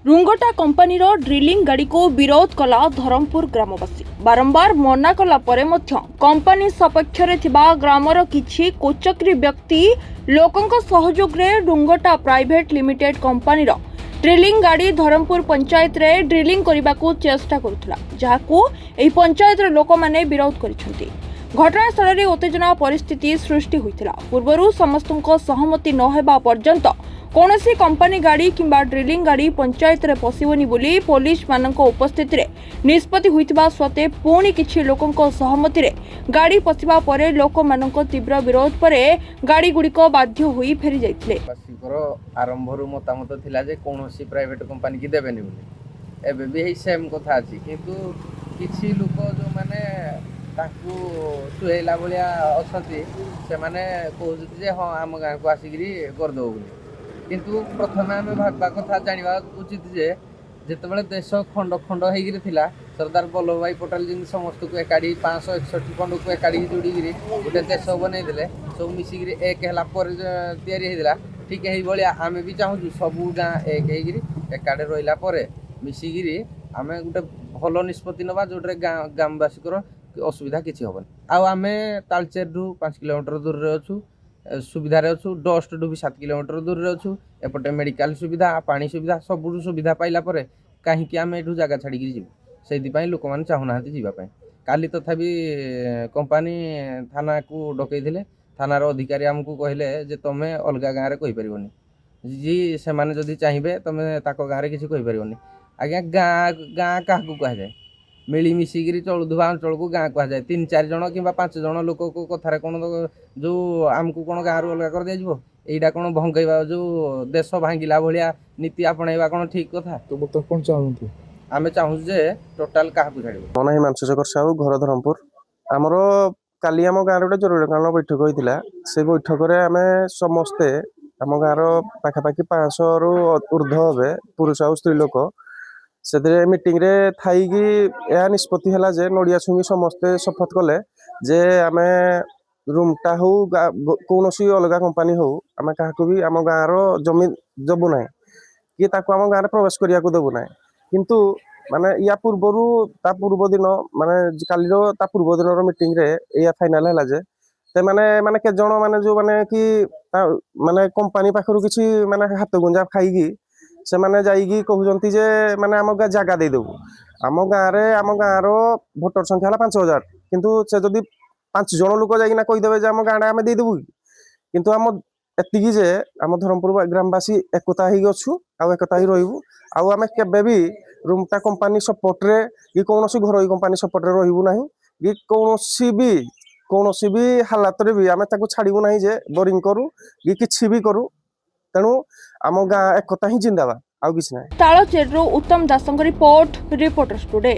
Rungta company drilling गाड़ी को विरोध कला धरमपुर ग्रामवासी बारंबार मना कला परे मध्य कंपानी सपक्ष रे थिबा ग्रामर किछि कोचक्री व्यक्ति लोकंक सहयोग रे Rungta private limited company drilling गाड़ी धरमपुर पंचायत रे ड्रिलिंग करने को चेष्टा करुथला जहाकू एही पंचायत रे लोक माने विरोध करिसंती। घटनास्थल में उत्तेजना परिस्थिति सृष्टि होइतिला। पूर्वरु समस्तଙ୍କ सहमति न हेबा पर्यंत कौनसी कंपानी गाड़ी किंबा ड्रिलिंग गाड़ी पंचायत रे पसिबनी बोली पुलिस मानक उपस्थित रे निष्पत्ति होइतिबा सते पुणी किछि लोकंक सहमति रे गाड़ी पसिबा परे लोक मानक तीव्र विरोध परे गाड़ी गुड़िक बाध्य होई फेरी जाइतिले। आरंभरू मतामत थिला जे कौनसी प्राइवेट कंपानी की देबेनी बोली एबे भी सेम कथा अछि किंतु किछि लोक जो माने ताकू सुहेला भलिया अछंती से माने कहउछथि जे हां आम गां को आसीगिरी कर दो बोली किंतु प्रथमे आम भाबा कथा जानिबा उचित जे जेतेबेले देश खंड खंड हेगिरी थिला सरदार वल्लभ भाई पटेल जी समस्त को एकाडी 561 खंड को एकाडी जोड़ीगिरी गोटे देश बनै देले सब मिसिगिरी एक हला पर तयारी हेदिला। ठीक एही भलिया आमे भी चाहू सबू गां एक हेगिरी एकाडे रहिला परे मिसिगिरी आमे गोटे भलो निष्पत्ति नबा जोटे गामवासी को असुविधा किसी हेबन। आमे तालचेर 5 किलोमीटर दूर रे अछु सुविधा रे अछु डस्ट भी 7 किलोमीटर दूर रे अछु एपटे मेडिकल सुविधा पानी सुविधा सब सुविधा पाइला परे कहीं आमे एठू जगह छाड़ी जीवु से लोक मैंने चाहूना जीवाई काली तथापि कंपानी थाना को डकईले थानार अधिकारी आमको कहले जे तुमे अलग गाँव में कहीपरनि जी से माने जदि चाहिए तुम ताक गाँव में किसी कहीपरनि आज्ञा गाँ क्या कहुए मिलमिशिकी चलुवा अंचल को गाँ कहुए 3-4 जन कि 5 जन लोक को कथार कौन जो आमको कौन गाँव रू अलग कर दिया यहीटा कौन भंगेवा जो देश भांगिला भाया नीति आपणेवा कौन ठीक कथा तो बता कौन चाहती आमे चाहूँ जे टोटाल क्या छाड़ मन हिमांशु शेखर साहू घर धरमपुर आमर काली आम गाँव गोटे जरूरीकालीन बैठक होता से बैठक में आम समस्ते आम गाँव पाखापाखि 500 रु ऊर्ध्व हे पुरुष आ स्त्री लोक से मीटिंग रे थाई यह निष्पत्ति है जे नड़िया छुई समस्ते शपथ कले जे आम रूमटा हो कौन अलग कंपानी हो आम क्या भी आम गाँव जमी दबू ना कि आम गाँव प्रवेश करने को देवु ना किंतु माने या पूर्वरु ता पूर्व दिन माने काली ता पूर्व दिन मीटिंग रे या फाइनल हैला जे ते माने माने के जण माने जो माने कि माने कंपनी पाखरु किछि माने हाथ गुंजा खाइगी से माने जाईगी कहउजंती जे माने आम जगह दे देबु आम गाँव रो वोटर संख्या हला 5000 किंतु से जदी 5 जण लोक जाईना कहि देबे जे आम गाँडा आमे दे देबु किंतु आम एतिकी जे आम धरमपुर ग्रामवासी एकता ही अच्छु आ एकता ही रहिबु आउ आमे केबे भी रूमटा कंपानी सपोर्ट रे कि कौनसी घर कंपानी सपोर्ट रे रहिबु नाही कि कौनसी भी हालात रे भी आमे ताको छाड़िबु नाही जे बोरिंग करू कि किछि भी करू तेणु आम गाँ एकता ही जिंदाबाद आउ किछि नाही। तालचेर उत्तम दासंग रिपोर्ट रिपोर्टर्स टुडे।